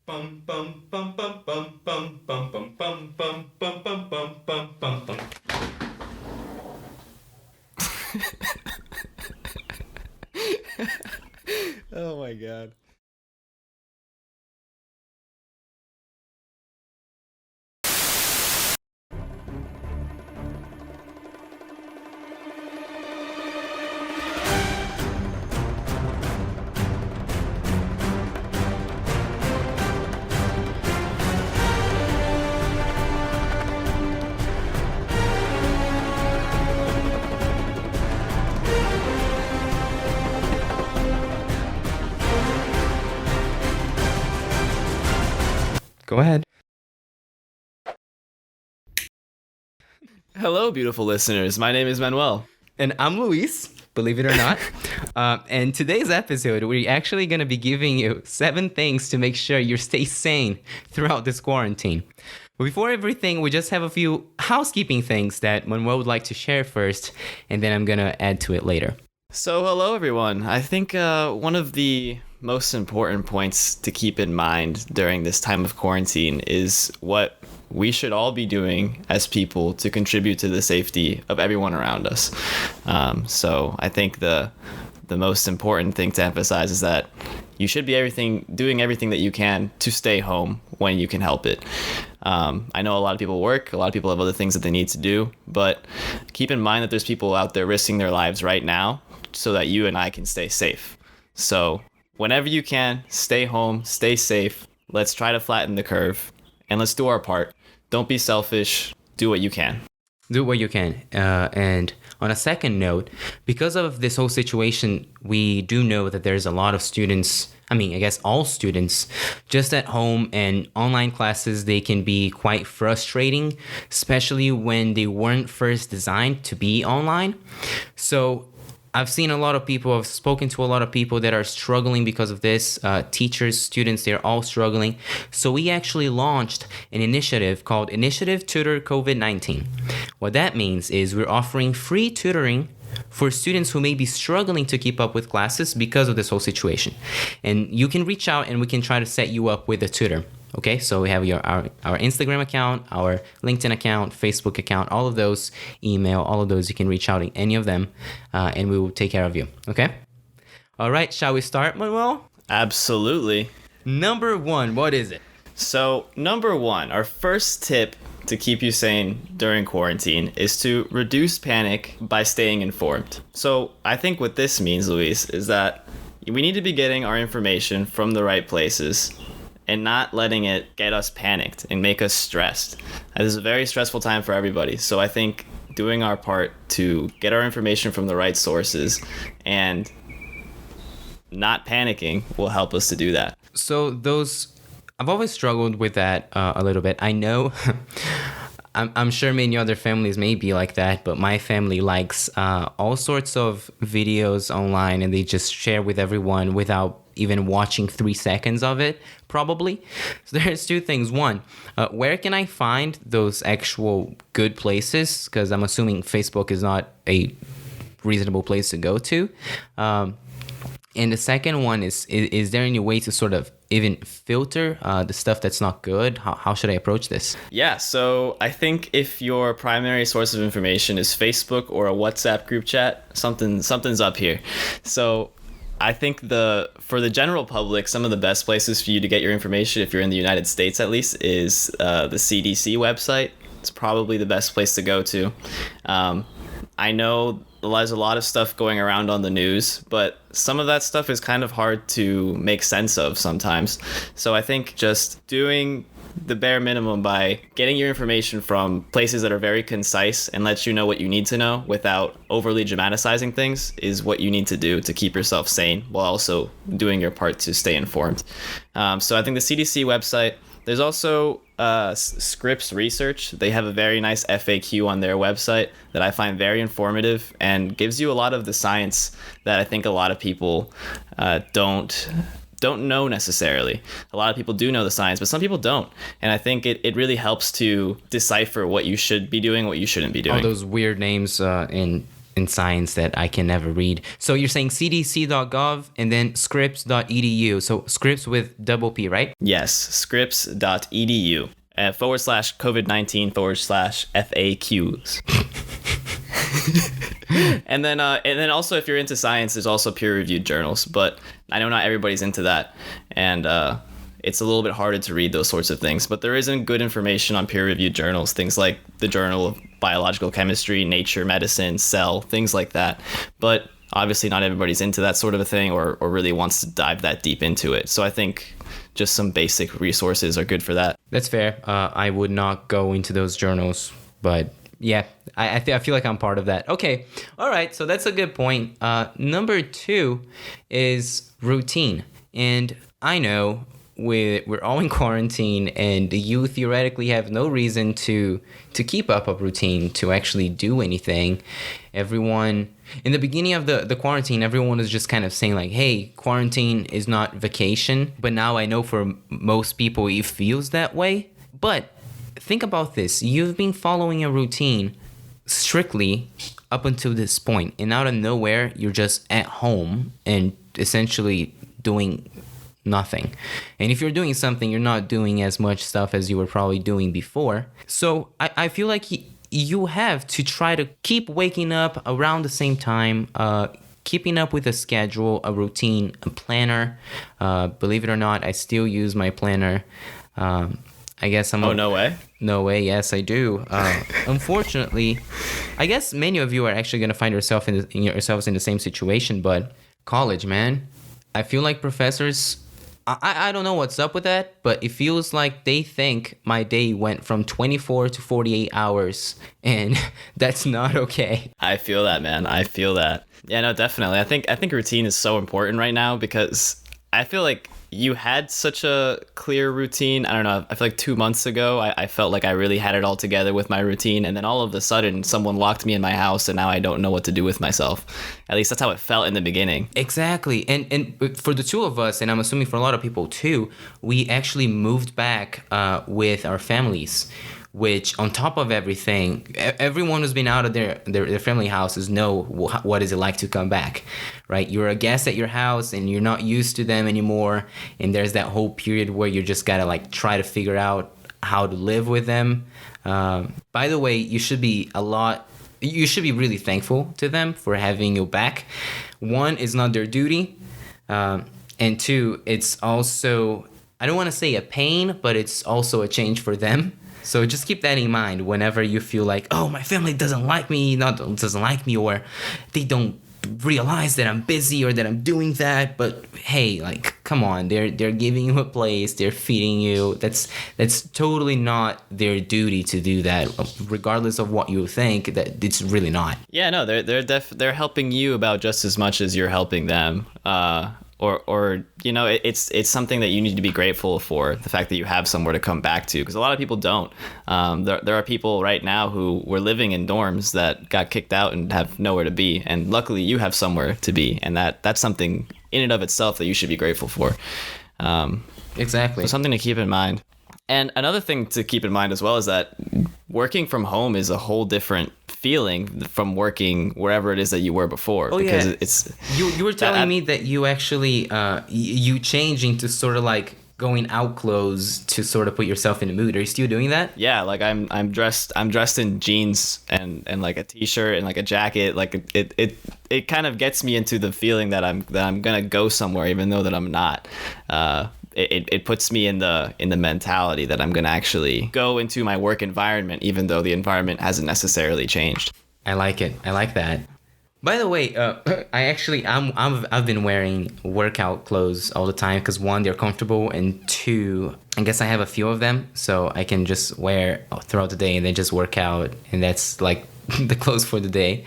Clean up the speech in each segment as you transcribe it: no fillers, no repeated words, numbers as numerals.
Bum bum bum bum bum bum bum bum bum bum bum bum bum bum bum bum. Oh my god. Go ahead. Hello, beautiful listeners. My name is Manuel. And I'm Luis, believe it or not. And today's episode, we're actually going to be giving you 7 things to make sure you stay sane throughout this quarantine. But before everything, we just have a few housekeeping things that Manuel would like to share first, and then I'm going to add to it later. So, hello, everyone. I think one of the most important points to keep in mind during this time of quarantine is what we should all be doing as people to contribute to the safety of everyone around us. So I think the most important thing to emphasize is that you should be doing everything that you can to stay home when you can help it. I know a lot of people work, a lot of people have other things that they need to do, but keep in mind that there's people out there risking their lives right now so that you and I can stay safe. So whenever you can, stay home, stay safe. Let's try to flatten the curve and let's do our part. Don't be selfish. Do what you can. Do what you can. And on a second note, because of this whole situation, we do know that there's a lot of students, I guess all students, just at home, and online classes, they can be quite frustrating, especially when they weren't first designed to be online. So I've seen a lot of people, I've spoken to a lot of people that are struggling because of this. Teachers, students, they're all struggling. So we actually launched an initiative called Initiative Tutor COVID-19. What that means is we're offering free tutoring for students who may be struggling to keep up with classes because of this whole situation. And you can reach out and we can try to set you up with a tutor. Okay, so we have our Instagram account, our LinkedIn account, Facebook account, all of those, email, all of those. You can reach out in any of them, and we will take care of you. Okay? All right, shall we start, Manuel? Absolutely. Number 1, what is it? So, number 1, our first tip to keep you sane during quarantine is to reduce panic by staying informed. So, I think what this means, Luis, is that we need to be getting our information from the right places and not letting it get us panicked and make us stressed. This is a very stressful time for everybody. So I think doing our part to get our information from the right sources and not panicking will help us to do that. So I've always struggled with that a little bit. I know I'm sure many other families may be like that, but my family likes all sorts of videos online and they just share with everyone without even watching 3 seconds of it, probably. So there's 2 things. One, where can I find those actual good places? Because I'm assuming Facebook is not a reasonable place to go to. And the second one is there any way to sort of even filter the stuff that's not good? How should I approach this? Yeah, so I think if your primary source of information is Facebook or a WhatsApp group chat, something's up here. So I think for the general public, some of the best places for you to get your information, if you're in the United States at least, is the CDC website. It's probably the best place to go to. I know there's a lot of stuff going around on the news, but some of that stuff is kind of hard to make sense of sometimes. So I think just doing the bare minimum by getting your information from places that are very concise and lets you know what you need to know without overly dramatizing things is what you need to do to keep yourself sane while also doing your part to stay informed. So I think the CDC website, there's also Scripps Research. They have a very nice FAQ on their website that I find very informative and gives you a lot of the science that I think a lot of people don't know necessarily. A lot of people do know the science, but some people don't. And I think it really helps to decipher what you should be doing, what you shouldn't be doing. All those weird names in in science that I can never read. So you're saying cdc.gov and then scripps.edu. So Scripps with double P, right? Yes, scripps.edu / COVID-19 / FAQs. and then also, if you're into science, there's also peer-reviewed journals, but I know not everybody's into that, and it's a little bit harder to read those sorts of things. But there isn't good information on peer-reviewed journals, things like the Journal of Biological Chemistry, Nature Medicine, Cell, things like that. But obviously not everybody's into that sort of a thing or really wants to dive that deep into it. So I think just some basic resources are good for that. That's fair. I would not go into those journals, but yeah, I feel like I'm part of that. Okay. All right. So that's a good point. Number 2 is routine. And I know we're all in quarantine, and you theoretically have no reason to keep up a routine, to actually do anything. Everyone, in the beginning of the quarantine, everyone was just kind of saying like, hey, quarantine is not vacation. But now I know for most people it feels that way. But think about this. You've been following a routine strictly up until this point, and out of nowhere, you're just at home and essentially doing nothing. And if you're doing something, you're not doing as much stuff as you were probably doing before. So I feel like you have to try to keep waking up around the same time, keeping up with a schedule, a routine, a planner. Believe it or not, I still use my planner. I guess I'm... Oh, no way? No way, yes, I do. Unfortunately, I guess many of you are actually going to find yourselves in the same situation, but college, man. I feel like professors... I don't know what's up with that, but it feels like they think my day went from 24 to 48 hours, and that's not okay. I feel that, man. I feel that. Yeah, no, definitely. I think routine is so important right now because I feel like you had such a clear routine. I don't know. I feel like 2 months ago, I felt like I really had it all together with my routine. And then all of a sudden, someone locked me in my house and now I don't know what to do with myself. At least that's how it felt in the beginning. Exactly. And for the two of us, and I'm assuming for a lot of people too, we actually moved back with our families, which on top of everything, everyone who's been out of their family houses know what is it like to come back, right? You're a guest at your house and you're not used to them anymore. And there's that whole period where you just gotta like try to figure out how to live with them. By the way, you should be really thankful to them for having you back. One, it's not their duty. And two, it's also, I don't want to say a pain, but it's also a change for them. So just keep that in mind whenever you feel like, oh, my family doesn't like me, or they don't realize that I'm busy or that I'm doing that. But hey, like, come on, they're giving you a place, they're feeding you. That's totally not their duty to do that, regardless of what you think. That it's really not. Yeah, no, they're helping you about just as much as you're helping them. Or you know, it's something that you need to be grateful for, the fact that you have somewhere to come back to, because a lot of people don't. There are people right now who were living in dorms that got kicked out and have nowhere to be, and luckily you have somewhere to be, and that's something in and of itself that you should be grateful for. Exactly. So something to keep in mind. And another thing to keep in mind as well is that working from home is a whole different feeling from working wherever it is that you were before. Oh, because yeah. It's you were telling me that you actually you change into sort of like going out clothes to sort of put yourself in the mood. Are you still doing that? Yeah, like I'm dressed in jeans and like a t-shirt and like a jacket. Like it kind of gets me into the feeling that I'm gonna go somewhere even though that I'm not. It puts me in the mentality that I'm gonna actually go into my work environment, even though the environment hasn't necessarily changed. I like it. I like that. By the way, I've been wearing workout clothes all the time because one, they're comfortable, and two, I guess I have a few of them, so I can just wear throughout the day and then just work out, and that's like the clothes for the day,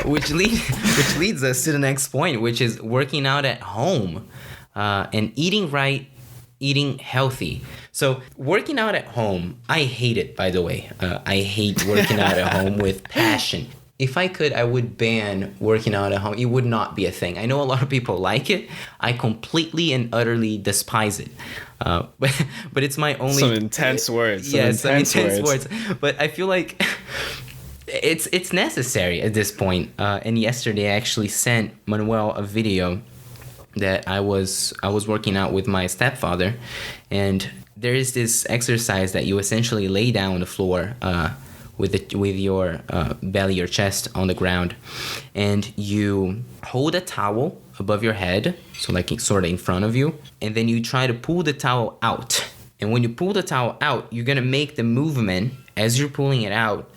which leads us to the next point, which is working out at home. And eating right, eating healthy. So working out at home, I hate it, by the way. I hate working out at home with passion. If I could, I would ban working out at home. It would not be a thing. I know a lot of people like it. I completely and utterly despise it. But it's my only... Some intense words. Yes, some intense words. But I feel like it's necessary at this point. And yesterday I actually sent Manuel a video that I was working out with my stepfather, and there is this exercise that you essentially lay down on the floor with your belly or chest on the ground, and you hold a towel above your head, so like sort of in front of you, and then you try to pull the towel out. And when you pull the towel out, you're gonna make the movement as you're pulling it out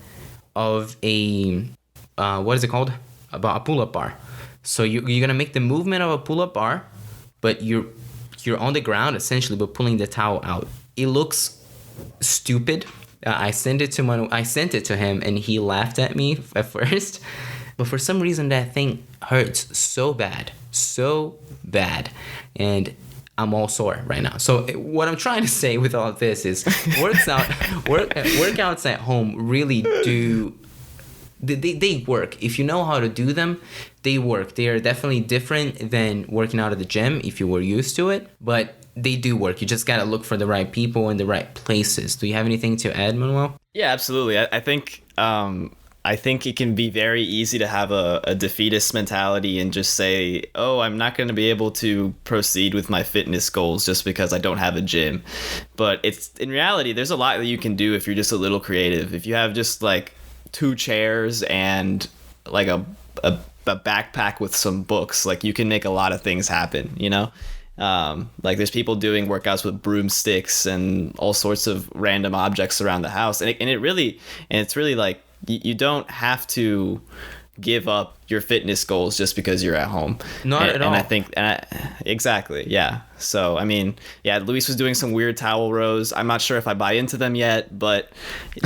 of a what is it called? About a pull-up bar. So you're gonna make the movement of a pull-up bar, but you're on the ground essentially, but pulling the towel out. It looks stupid. I sent it to him, and he laughed at me at first. But for some reason, that thing hurts so bad, and I'm all sore right now. So what I'm trying to say with all of this is, workouts at home really do. They work. If you know how to do them, they work. They are definitely different than working out at the gym if you were used to it, but they do work. You just gotta look for the right people in the right places. Do you have anything to add, Manuel? Yeah, absolutely. I think it can be very easy to have a defeatist mentality and just say, oh, I'm not going to be able to proceed with my fitness goals just because I don't have a gym. But it's in reality, there's a lot that you can do if you're just a little creative. If you have just like 2 chairs and like a backpack with some books, like you can make a lot of things happen, you know? Like there's people doing workouts with broomsticks and all sorts of random objects around the house. And it's really like, you don't have to give up your fitness goals just because you're at home. Not at all. And I think, exactly, yeah. So, I mean, yeah, Luis was doing some weird towel rows. I'm not sure if I buy into them yet, but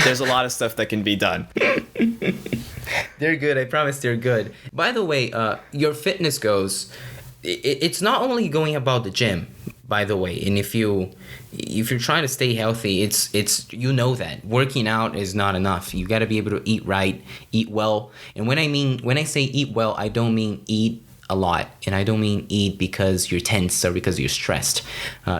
there's a lot of stuff that can be done. They're good. I promise they're good. By the way, your fitness goals, it's not only going about the gym, by the way. And if you're trying to stay healthy, it's you know that working out is not enough. You got to be able to eat right, eat well. And when I say eat well, I don't mean eat a lot, and I don't mean eat because you're tense or because you're stressed.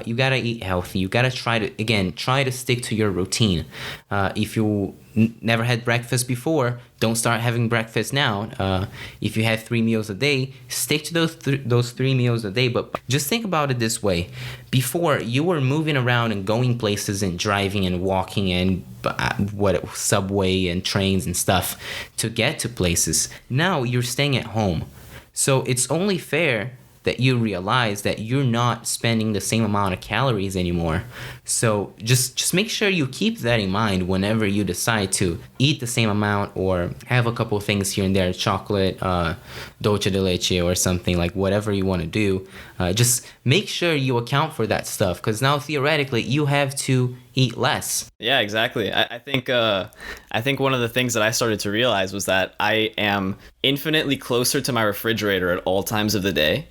You gotta eat healthy. You gotta try to stick to your routine. If you never had breakfast before, don't start having breakfast now. If you had 3 meals a day, stick to those 3 meals a day. But just think about it this way: before, you were moving around and going places and driving and walking and subway and trains and stuff to get to places. Now you're staying at home. So it's only fair that you realize that you're not spending the same amount of calories anymore. So just make sure you keep that in mind whenever you decide to eat the same amount or have a couple of things here and there, chocolate, dulce de leche or something, like whatever you want to do. Just make sure you account for that stuff, because now theoretically you have to eat less. Yeah, exactly. I think one of the things that I started to realize was that I am infinitely closer to my refrigerator at all times of the day,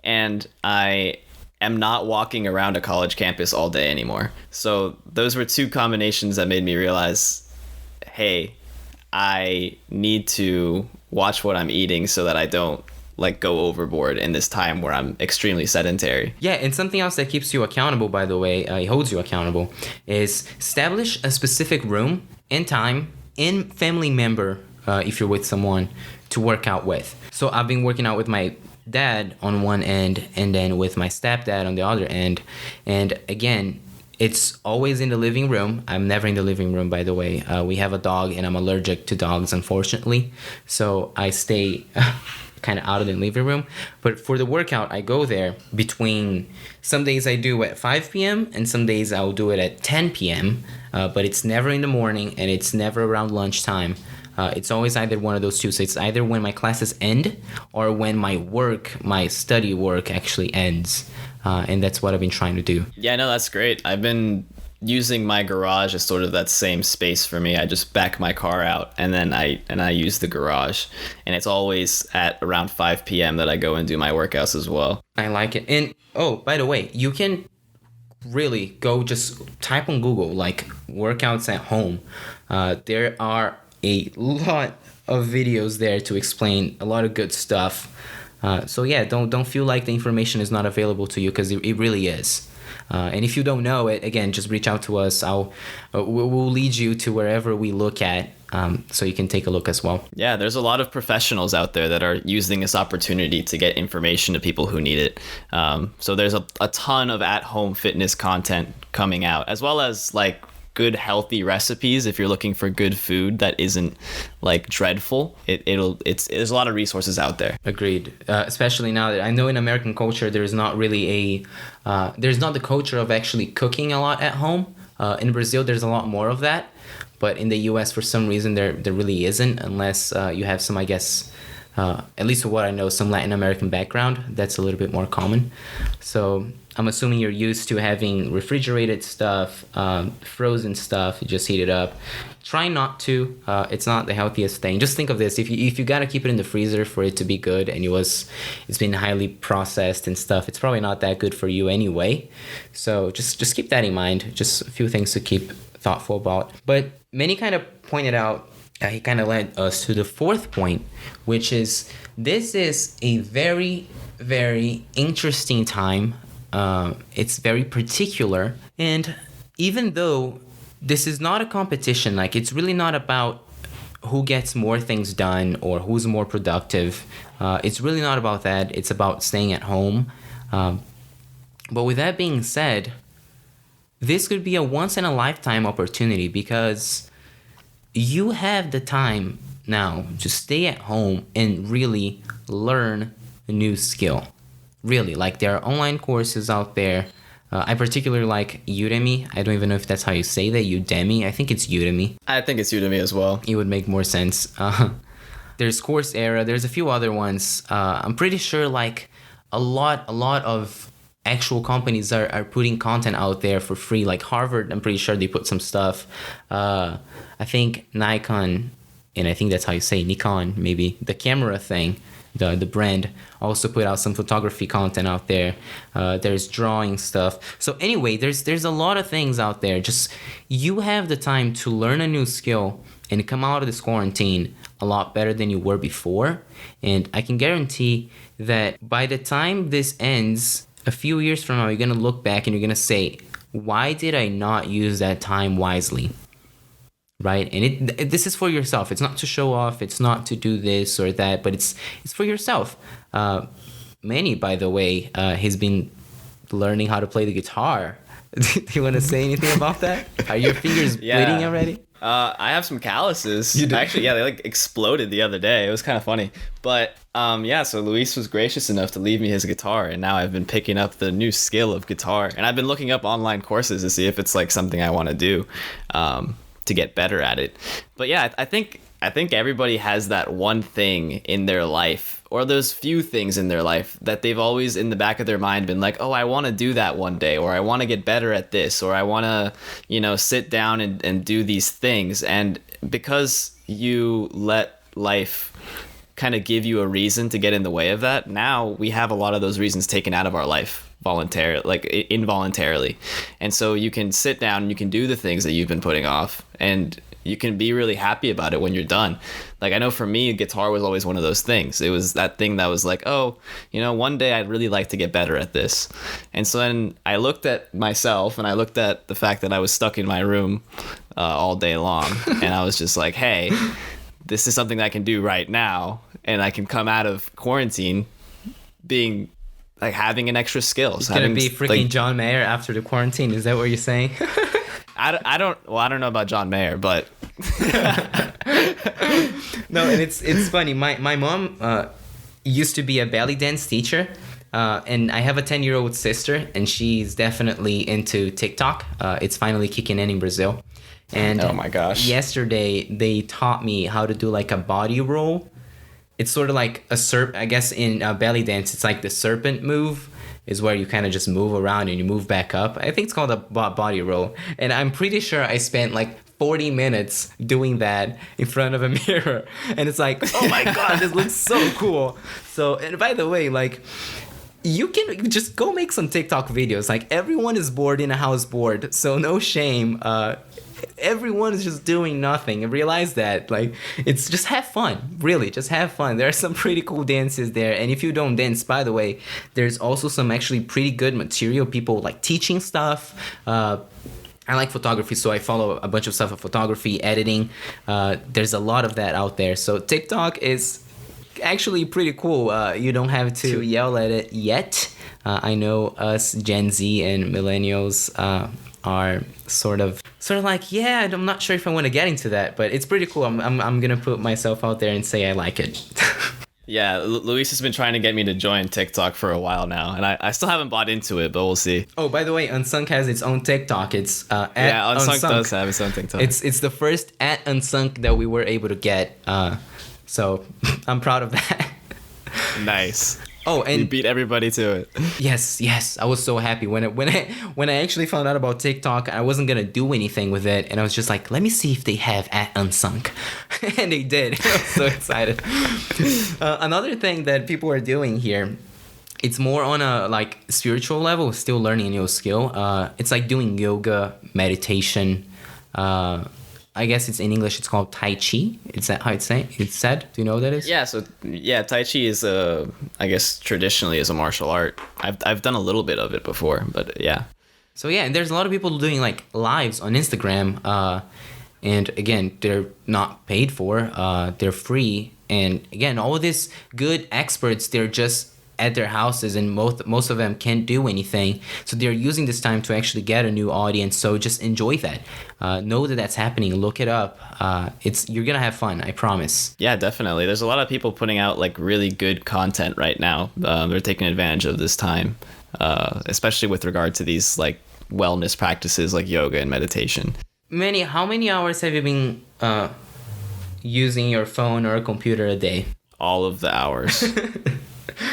and I am not walking around a college campus all day anymore. So those were 2 combinations that made me realize, hey, I need to watch what I'm eating so that I don't like go overboard in this time where I'm extremely sedentary. Yeah, and something else that keeps you accountable, by the way, it holds you accountable, is establish a specific room and time and family member, if you're with someone, to work out with. So I've been working out with my dad on one end and then with my stepdad on the other end. And again, it's always in the living room. I'm never in the living room, by the way. We have a dog and I'm allergic to dogs, unfortunately. So I stay kind of out of the living room. But for the workout, I go there between, some days I do at 5 p.m. and some days I'll do it at 10 p.m. But it's never in the morning and it's never around lunchtime. It's always either one of those two. So it's either when my classes end or when my study work actually ends. And that's what I've been trying to do. Yeah, no, that's great. I've been using my garage as sort of that same space for me. I just back my car out and then I use the garage, and it's always at around 5 p.m. that I go and do my workouts as well. I like it. And oh, by the way, you can really go just type on Google like workouts at home. There are a lot of videos there to explain a lot of good stuff. So yeah, don't feel like the information is not available to you, because it really is. And if you don't know it, again, just reach out to us. We'll lead you to wherever we look at So you can take a look as well. Yeah, there's a lot of professionals out there that are using this opportunity to get information to people who need it. So there's a ton of at-home fitness content coming out, as well as like good healthy recipes if you're looking for good food that isn't like dreadful. There's a lot of resources out there. Agreed. Especially now that I know in American culture there's not really there's not the culture of actually cooking a lot at home. In Brazil there's a lot more of that, but in the US for some reason there really isn't, unless you have some, I guess, at least what I know, some Latin American background. That's a little bit more common. So I'm assuming you're used to having refrigerated stuff, frozen stuff. You just heat it up. Try not to. It's not the healthiest thing. Just think of this: if you gotta keep it in the freezer for it to be good, and it's been highly processed and stuff, it's probably not that good for you anyway. So just keep that in mind. Just a few things to keep thoughtful about. But Manny kind of pointed out. He kind of led us to the fourth point, which is this is a very, very interesting time. It's very particular. And even though this is not a competition, like it's really not about who gets more things done or who's more productive. It's really not about that. It's about staying at home. But with that being said, this could be a once in a lifetime opportunity, because you have the time now to stay at home and really learn a new skill. Really, like there are online courses out there. I particularly like Udemy. I don't even know if that's how you say that. Udemy. I think it's Udemy. I think it's Udemy as well. It would make more sense. There's Coursera. There's a few other ones. I'm pretty sure like a lot of actual companies are putting content out there for free. Like Harvard, I'm pretty sure they put some stuff. I think Nikon, and I think that's how you say Nikon, maybe the camera thing, the brand also put out some photography content out there. There's drawing stuff. So anyway, there's a lot of things out there. Just you have the time to learn a new skill and come out of this quarantine a lot better than you were before. And I can guarantee that by the time this ends, a few years from now, you're going to look back and you're going to say, why did I not use that time wisely? Right? And this is for yourself. It's not to show off. It's not to do this or that, but it's for yourself. Manny, by the way, has been learning how to play the guitar. Do you want to say anything about that? Are your fingers bleeding already? I have some calluses. You do? Actually, yeah, they like exploded the other day. It was kind of funny. But so Luis was gracious enough to leave me his guitar, and now I've been picking up the new skill of guitar. And I've been looking up online courses to see if it's like something I want to do to get better at it. But yeah, I think everybody has that one thing in their life, or those few things in their life that they've always in the back of their mind been like, oh, I want to do that one day, or I want to get better at this, or I want to, sit down and do these things. And because you let life kind of give you a reason to get in the way of that, now we have a lot of those reasons taken out of our life voluntarily, like involuntarily. And so you can sit down and you can do the things that you've been putting off, and you can be really happy about it when you're done. Like, I know for me, guitar was always one of those things. It was that thing that was like, oh, one day I'd really like to get better at this. And so then I looked at myself and I looked at the fact that I was stuck in my room all day long. And I was just like, hey, this is something I can do right now. And I can come out of quarantine being like having an extra skill. It's going to be freaking John Mayer after the quarantine. Is that what you're saying? I don't know about John Mayer, but no, and it's funny. My mom used to be a belly dance teacher, and I have a 10-year-old sister, and she's definitely into TikTok. It's finally kicking in Brazil, and oh my gosh! Yesterday they taught me how to do like a body roll. It's sort of like I guess in belly dance, it's like the serpent move. Is where you kind of just move around and you move back up. I think it's called a body roll. And I'm pretty sure I spent like 40 minutes doing that in front of a mirror. And it's like, oh my God, this looks so cool. So, and by the way, like, you can just go make some TikTok videos. Like, everyone is bored in a house bored. So no shame. Everyone is just doing nothing, and realize that, like, it's just have fun. Really, just have fun. There are some pretty cool dances there, and if you don't dance, by the way, there's also some actually pretty good material, people like teaching stuff. I like photography, so I follow a bunch of stuff of photography, editing. There's a lot of that out there. So TikTok is actually pretty cool. You don't have to yell at it yet. I know us Gen Z and millennials are sort of like, yeah, I'm not sure if I want to get into that, but it's pretty cool. I'm gonna put myself out there and say I like it. Yeah, Luis has been trying to get me to join TikTok for a while now, and I still haven't bought into it, but we'll see. Oh, by the way, Unsunk has its own TikTok. It's Unsunk does have its own TikTok. It's the first at Unsunk that we were able to get. So I'm proud of that. Nice. Oh, and you beat everybody to it. Yes. I was so happy when I actually found out about TikTok. I wasn't gonna do anything with it, and I was just like, let me see if they have at Unsunk, and they did. I was so excited. Another thing that people are doing here, it's more on a like spiritual level, still learning a new skill. It's like doing yoga, meditation. I guess it's in English. It's called Tai Chi. Is that how it's said? Do you know what that is? Yeah. So Tai Chi is I guess traditionally is a martial art. I've done a little bit of it before, but yeah. So yeah, and there's a lot of people doing like lives on Instagram. And again, they're not paid for. They're free. And again, all of these good experts, they're just at their houses, and most of them can't do anything, so they're using this time to actually get a new audience. So just enjoy that. Know that that's happening. Look it up. You're gonna have fun, I promise. Yeah, definitely. There's a lot of people putting out like really good content right now. They're taking advantage of this time, especially with regard to these like wellness practices like yoga and meditation. How many hours have you been using your phone or a computer a day? All of the hours.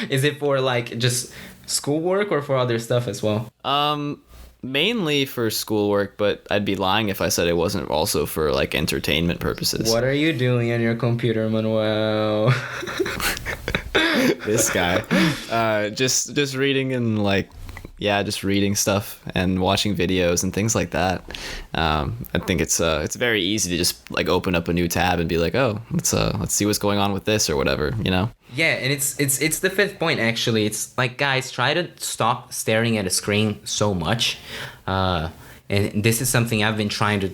Is it for like just schoolwork or for other stuff as well? Mainly for schoolwork, but I'd be lying if I said it wasn't also for like entertainment purposes. What are you doing on your computer, Manuel? This guy. Just reading and like, just reading stuff and watching videos and things like that. I think it's very easy to just like open up a new tab and be like, oh, let's see what's going on with this or whatever, you know? Yeah, and it's the fifth point actually. It's like, guys, try to stop staring at a screen so much. And this is something I've been trying to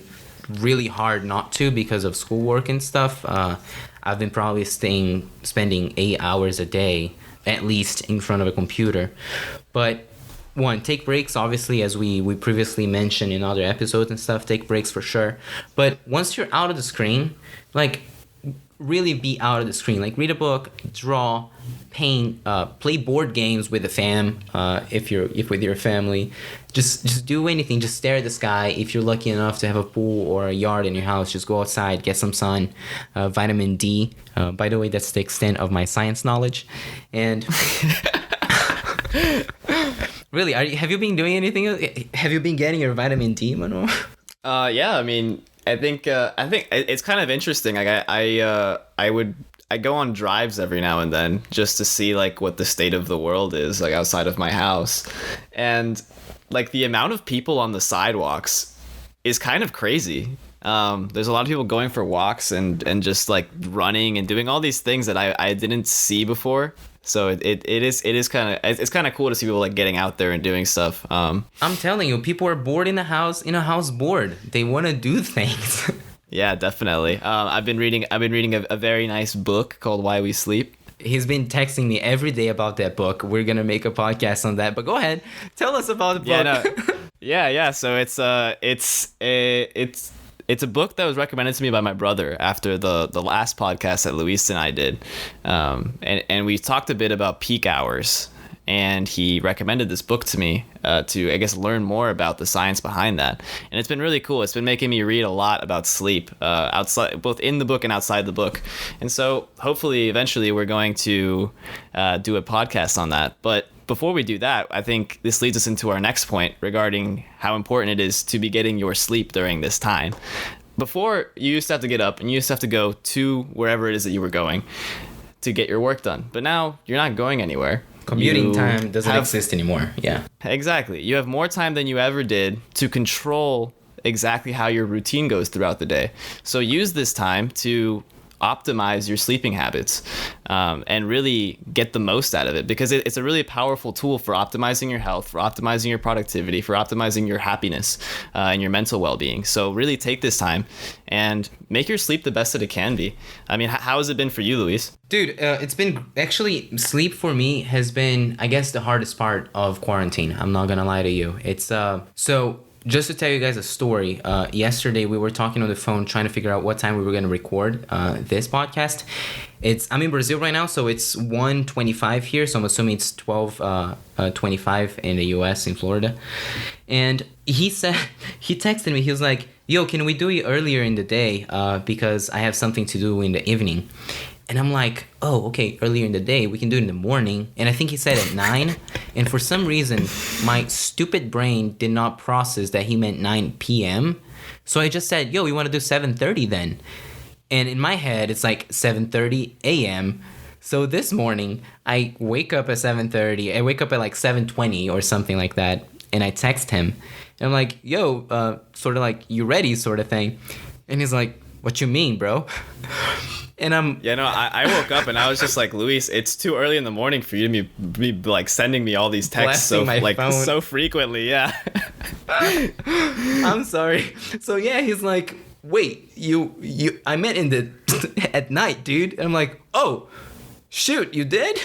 really hard not to because of schoolwork and stuff. I've been probably spending 8 hours a day at least in front of a computer. But one, take breaks, obviously, as we previously mentioned in other episodes and stuff. Take breaks for sure. But once you're out of the screen, like, really be out of the screen. Like, read a book, draw, paint, play board games with the fam, if with your family. Just do anything. Just stare at the sky. If you're lucky enough to have a pool or a yard in your house, just go outside, get some sun, vitamin D. By the way, that's the extent of my science knowledge. And really, have you been doing anything? Have you been getting your vitamin D, Manuel? Yeah. I mean, I think it's kind of interesting. Like I go on drives every now and then just to see like what the state of the world is like outside of my house, and like the amount of people on the sidewalks is kind of crazy. There's a lot of people going for walks and just like running and doing all these things that I didn't see before. So it is kind of cool to see people like getting out there and doing stuff. I'm telling you, people are bored in a house bored. They want to do things. Yeah, definitely. I've been reading a very nice book called Why We Sleep. He's been texting me every day about that book. We're gonna make a podcast on that. But go ahead, tell us about the book. Yeah, no. So it's a book that was recommended to me by my brother after the last podcast that Luis and I did, and we talked a bit about peak hours. And he recommended this book to me to, I guess, learn more about the science behind that. And it's been really cool. It's been making me read a lot about sleep, outside, both in the book and outside the book. And so hopefully, eventually, we're going to do a podcast on that. But before we do that, I think this leads us into our next point regarding how important it is to be getting your sleep during this time. Before, you used to have to get up and you used to have to go to wherever it is that you were going to get your work done. But now you're not going anywhere. Commuting time doesn't exist anymore. Yeah. Exactly. You have more time than you ever did to control exactly how your routine goes throughout the day. So use this time to optimize your sleeping habits, and really get the most out of it, because it's a really powerful tool for optimizing your health, for optimizing your productivity, for optimizing your happiness, and your mental well-being. So really take this time and make your sleep the best that it can be. I mean, how has it been for you, Luis? Dude, it's been actually, sleep for me has been, I guess, the hardest part of quarantine. I'm not gonna lie to you. It's so just to tell you guys a story, yesterday we were talking on the phone trying to figure out what time we were going to record this podcast. I'm in Brazil right now, so it's 1:25 here, so I'm assuming it's 12:25 in the US, in Florida. And he texted me, he was like, yo, can we do it earlier in the day, because I have something to do in the evening. And I'm like, oh, okay, earlier in the day, we can do it in the morning. And I think he said at 9. And for some reason, my stupid brain did not process that he meant 9 p.m. So I just said, yo, we want to do 7:30 then. And in my head, it's like 7:30 a.m. So this morning, I wake up at 7:30. I wake up at like 7:20 or something like that. And I text him. And I'm like, yo, sort of like, you ready sort of thing. And he's like, what you mean, bro? And I woke up and I was just like, Luis, it's too early in the morning for you to be like sending me all these texts so frequently. Yeah. I'm sorry. So yeah, he's like, wait, I meant in the at night, dude. And I'm like, oh, shoot, you did?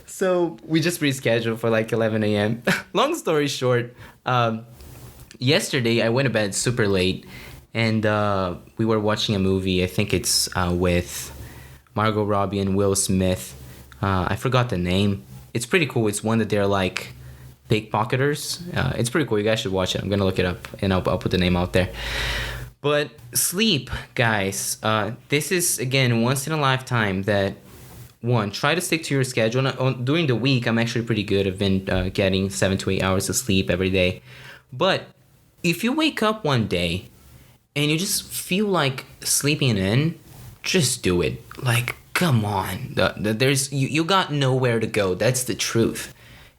So we just rescheduled for like 11 a.m. Long story short, yesterday I went to bed super late. And we were watching a movie. I think it's with Margot Robbie and Will Smith. I forgot the name. It's pretty cool. It's one that they're like pickpocketers. It's pretty cool. You guys should watch it. I'm going to look it up and I'll put the name out there. But sleep, guys. This is, again, once in a lifetime that, one, try to stick to your schedule. During the week, I'm actually pretty good. I've been getting 7 to 8 hours of sleep every day. But if you wake up one day and you just feel like sleeping in, just do it. Like, come on. You got nowhere to go. That's the truth.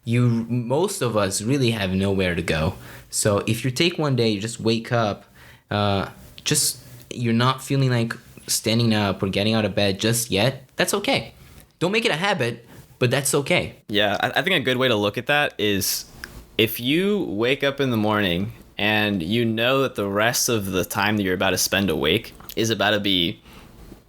Most of us really have nowhere to go. So if you take one day, you just wake up, you're not feeling like standing up or getting out of bed just yet, that's okay. Don't make it a habit, but that's okay. Yeah, I think a good way to look at that is if you wake up in the morning and you know that the rest of the time that you're about to spend awake is about to be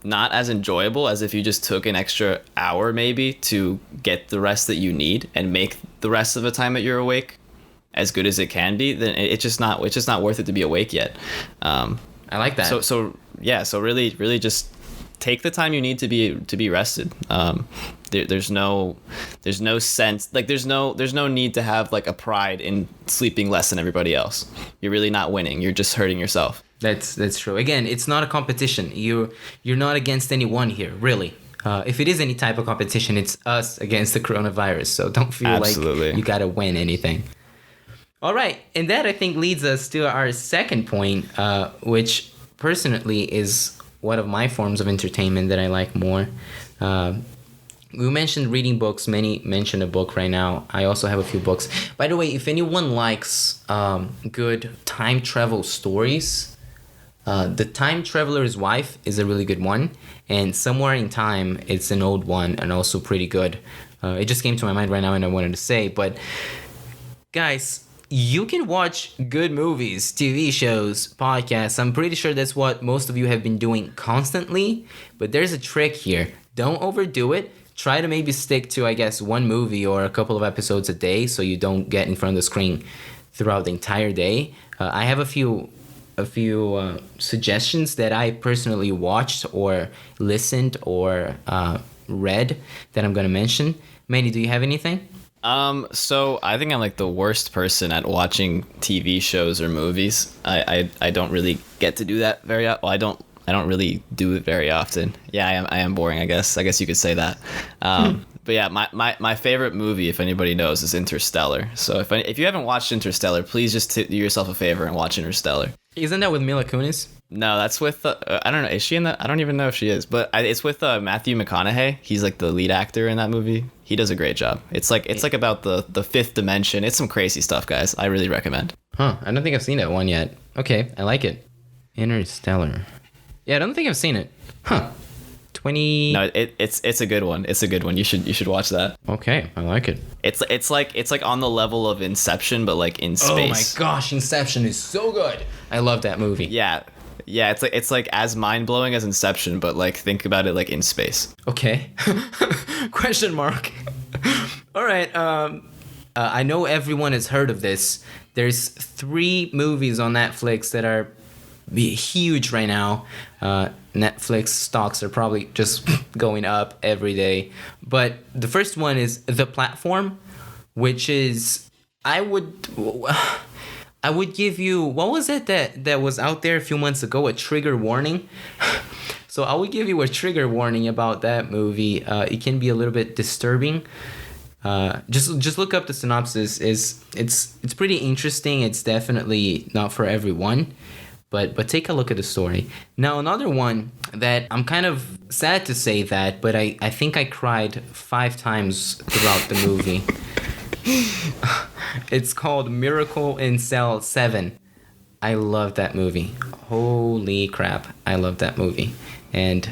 not as enjoyable as if you just took an extra hour maybe to get the rest that you need and make the rest of the time that you're awake as good as it can be, then it's just not worth it to be awake yet. I like that. So really just take the time you need to be rested. There's no sense, like there's no need to have like a pride in sleeping less than everybody else. You're really not winning. You're just hurting yourself. That's true. Again, it's not a competition. You're not against anyone here, really. If it is any type of competition, it's us against the coronavirus. So don't feel Absolutely. Like you gotta win anything. All right, and that I think leads us to our second point, which personally is one of my forms of entertainment that I like more. We mentioned reading books. Many mentioned a book right now. I also have a few books. By the way, if anyone likes good time travel stories, The Time Traveler's Wife is a really good one. And Somewhere in Time, it's an old one and also pretty good. It just came to my mind right now and I wanted to say. But guys, you can watch good movies, TV shows, podcasts. I'm pretty sure that's what most of you have been doing constantly. But there's a trick here. Don't overdo it. Try to maybe stick to, I guess, one movie or a couple of episodes a day so you don't get in front of the screen throughout the entire day. I have a few suggestions that I personally watched or listened or read that I'm going to mention. Manny, do you have anything? So I think I'm like the worst person at watching TV shows or movies. I don't really get to do that very well. I don't really do it very often. Yeah, I am boring, I guess. I guess you could say that. But yeah, my favorite movie, if anybody knows, is Interstellar. So if you haven't watched Interstellar, please just do yourself a favor and watch Interstellar. Isn't that with Mila Kunis? No, that's with I don't know. Is she in that? I don't even know if she is. But it's with Matthew McConaughey. He's like the lead actor in that movie. He does a great job. It's like about the fifth dimension. It's some crazy stuff, guys. I really recommend. Huh? I don't think I've seen that one yet. Okay, I like it. Interstellar. Yeah, I don't think I've seen it. Huh. 20. No, it's a good one. It's a good one. You should watch that. Okay, I like it. It's like on the level of Inception, but like in space. Oh my gosh, Inception is so good. I love that movie. Yeah. Yeah, it's like as mind-blowing as Inception, but like think about it like in space. Okay. Question mark. All right. I know everyone has heard of this. There's 3 movies on Netflix that are huge right now. Netflix stocks are probably just going up every day. But the first one is The Platform, which is I would give you, what was it that was out there a few months ago, a trigger warning? So I would give you a trigger warning about that movie. It can be a little bit disturbing. Just look up the synopsis. It's pretty interesting. It's definitely not for everyone, but take a look at the story. Now another one that I'm kind of sad to say that, but I think I cried 5 times throughout the movie. It's called Miracle in Cell 7. I love that movie. Holy crap, I love that movie. And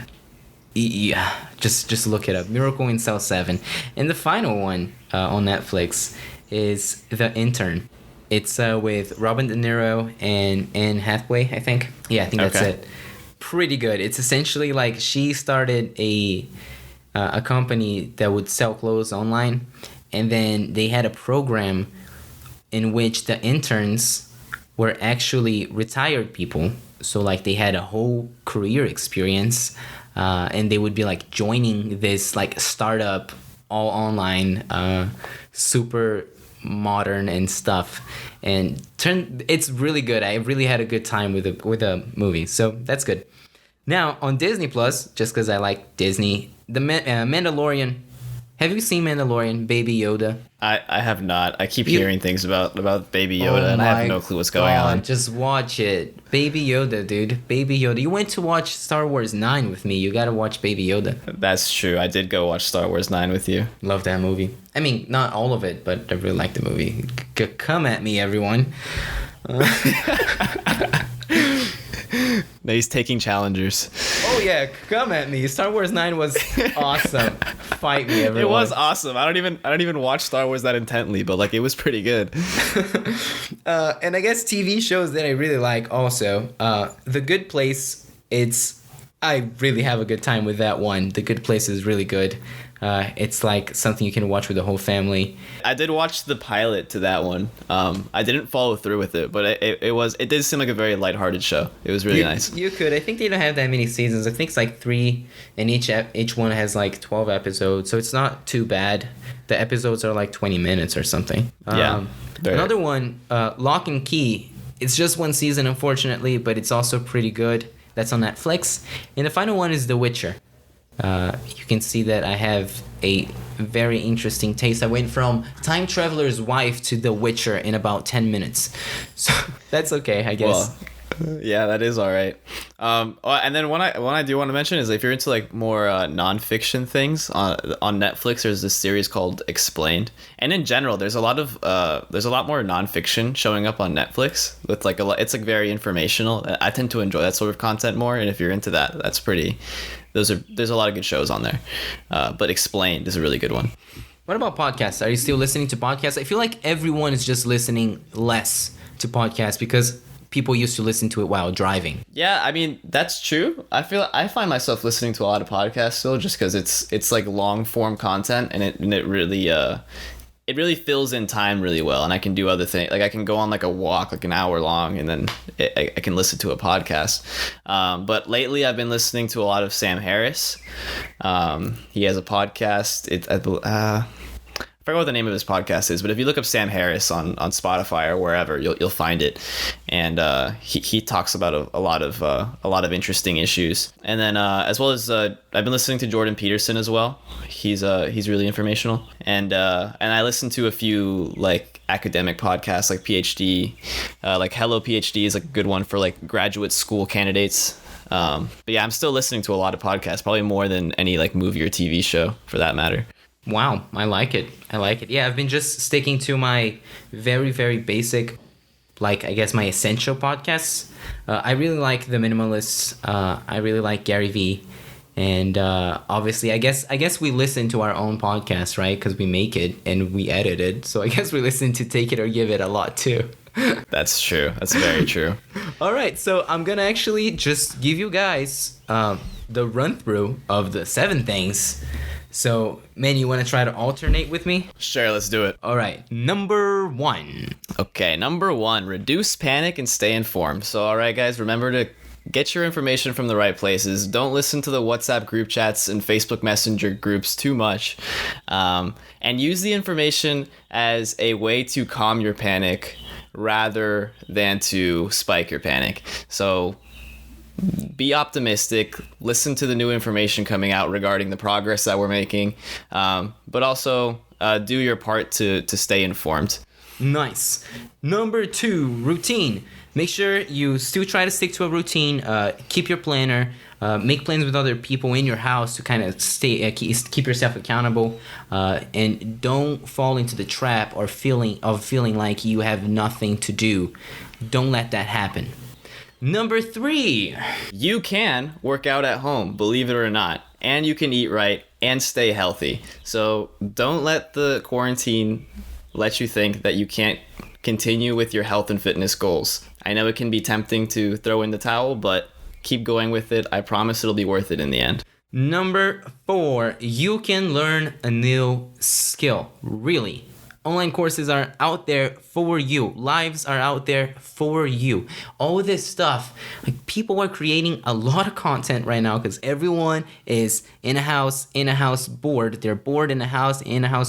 yeah, just look it up. Miracle in Cell 7. And the final one on Netflix is The Intern. It's with Robin De Niro and Anne Hathaway, I think. Yeah, I think that's Okay. it. Pretty good. It's essentially like she started a company that would sell clothes online, and then they had a program in which the interns were actually retired people. So like they had a whole career experience, and they would be like joining this like startup, all online, super modern and stuff, and it's really good. I really had a good time with the movie, so that's good. Now on Disney Plus, just because I like Disney, the Mandalorian. Have you seen Mandalorian? Baby Yoda. I have not. I keep hearing things about Baby Yoda, and I have no clue what's going on. Just watch it. Baby Yoda, dude. Baby Yoda. You went to watch Star Wars 9 with me. You gotta watch Baby Yoda. That's true. I did go watch Star Wars 9 with you. Love that movie. I mean, not all of it, but I really like the movie. Come at me, everyone. No, he's taking challengers. Oh yeah, come at me. Star Wars 9 was awesome. Fight me, everyone. It was awesome. I don't even watch Star Wars that intently, but like it was pretty good. And I guess TV shows that I really like also. The Good Place. I really have a good time with that one. The Good Place is really good. It's like something you can watch with the whole family. I did watch the pilot to that one. I didn't follow through with it, but it did seem like a very lighthearted show. It was really nice. You could. I think they don't have that many seasons. I think it's like 3, and each one has like 12 episodes, so it's not too bad. The episodes are like 20 minutes or something. Yeah. Another one, Lock and Key. It's just 1 season, unfortunately, but it's also pretty good. That's on Netflix. And the final one is The Witcher. You can see that I have a very interesting taste. I went from Time Traveler's Wife to The Witcher in about 10 minutes. So that's okay, I guess. Well, yeah, that is all right. And then one I do want to mention is if you're into like more nonfiction things on Netflix, there's this series called Explained. And in general, there's a lot more nonfiction showing up on Netflix with like it's like very informational. I tend to enjoy that sort of content more, and if you're into that, that's pretty. There's a lot of good shows on there, but Explained is a really good one. What about podcasts? Are you still listening to podcasts? I feel like everyone is just listening less to podcasts because people used to listen to it while driving. Yeah, I mean that's true. I find myself listening to a lot of podcasts still, just because it's like long form content, and it really fills in time really well, and I can do other things. Like I can go on like a walk like an hour long, and then I can listen to a podcast. But lately I've been listening to a lot of Sam Harris. He has a podcast. I forgot what the name of his podcast is, but if you look up Sam Harris on Spotify or wherever, you'll find it. And he talks about a lot of interesting issues. And then as well as I've been listening to Jordan Peterson as well. He's really informational. And I listen to a few like academic podcasts like PhD, like Hello PhD is like a good one for like graduate school candidates. But yeah, I'm still listening to a lot of podcasts, probably more than any like movie or TV show for that matter. Wow, I like it. Yeah, I've been just sticking to my very, very basic, like, I guess my essential podcasts. I really like The Minimalists. I really like Gary Vee. And obviously, I guess we listen to our own podcast, right? Because we make it and we edit it. So I guess we listen to Take It or Give It a lot too. That's true. That's very true. All right, so I'm gonna actually just give you guys the run through of the 7 things. So, man, you want to try to alternate with me? Sure, let's do it. All right, number 1. Okay, number 1, reduce panic and stay informed. So, all right, guys, remember to get your information from the right places. Don't listen to the WhatsApp group chats and Facebook Messenger groups too much. And use the information as a way to calm your panic rather than to spike your panic. So be optimistic, listen to the new information coming out regarding the progress that we're making, but also do your part to stay informed. Nice. Number 2, routine. Make sure you still try to stick to a routine. Keep your planner. Make plans with other people in your house to kind of keep yourself accountable, and don't fall into the trap or feeling like you have nothing to do. Don't let that happen. Number 3. You can work out at home, believe it or not, and you can eat right and stay healthy. So don't let the quarantine let you think that you can't continue with your health and fitness goals. I know it can be tempting to throw in the towel, but keep going with it. I promise it'll be worth it in the end. Number 4, you can learn a new skill. Really. Online courses are out there for you. Lives are out there for you. All this stuff, like people are creating a lot of content right now because everyone is in a house bored. They're bored in a house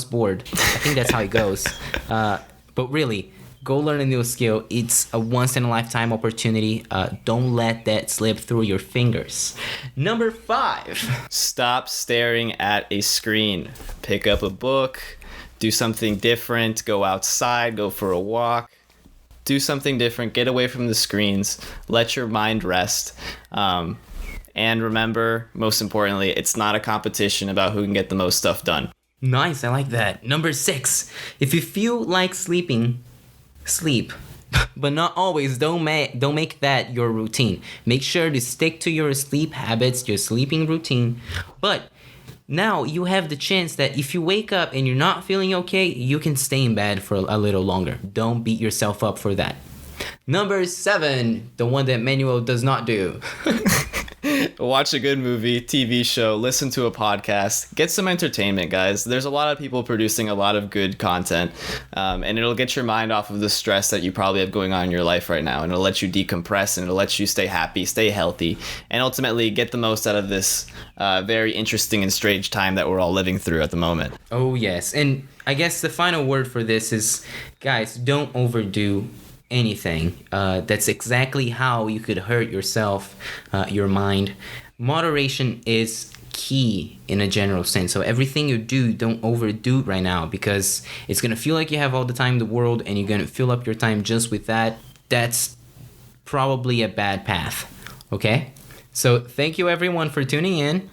bored. I think that's how it goes. But really, go learn a new skill. It's a once-in-a-lifetime opportunity. Don't let that slip through your fingers. Number 5. Stop staring at a screen. Pick up a book. Do something different. Go outside. Go for a walk. Do something different. Get away from the screens. Let your mind rest. And remember, most importantly, it's not a competition about who can get the most stuff done. Nice. I like that. Number 6. If you feel like sleeping, sleep. But not always. Don't make that your routine. Make sure to stick to your sleep habits, your sleeping routine. But now you have the chance that if you wake up and you're not feeling okay, you can stay in bed for a little longer. Don't beat yourself up for that. Number 7, the one that Manuel does not do. Watch a good movie, TV show, listen to a podcast, get some entertainment, guys. There's a lot of people producing a lot of good content, and it'll get your mind off of the stress that you probably have going on in your life right now, and it'll let you decompress, and it'll let you stay happy, stay healthy, and ultimately get the most out of this very interesting and strange time that we're all living through at the moment. Oh, yes. And I guess the final word for this is, guys, don't overdo anything. That's exactly how you could hurt yourself, your mind. Moderation is key in a general sense. So everything you do, don't overdo it right now, because it's going to feel like you have all the time in the world and you're going to fill up your time just with that. That's probably a bad path. Okay? So thank you everyone for tuning in.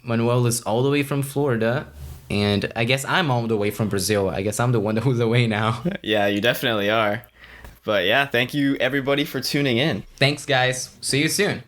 Manuel is all the way from Florida. And I guess I'm all the way from Brazil. I guess I'm the one who's away now. Yeah, you definitely are. But yeah, thank you everybody for tuning in. Thanks, guys. See you soon.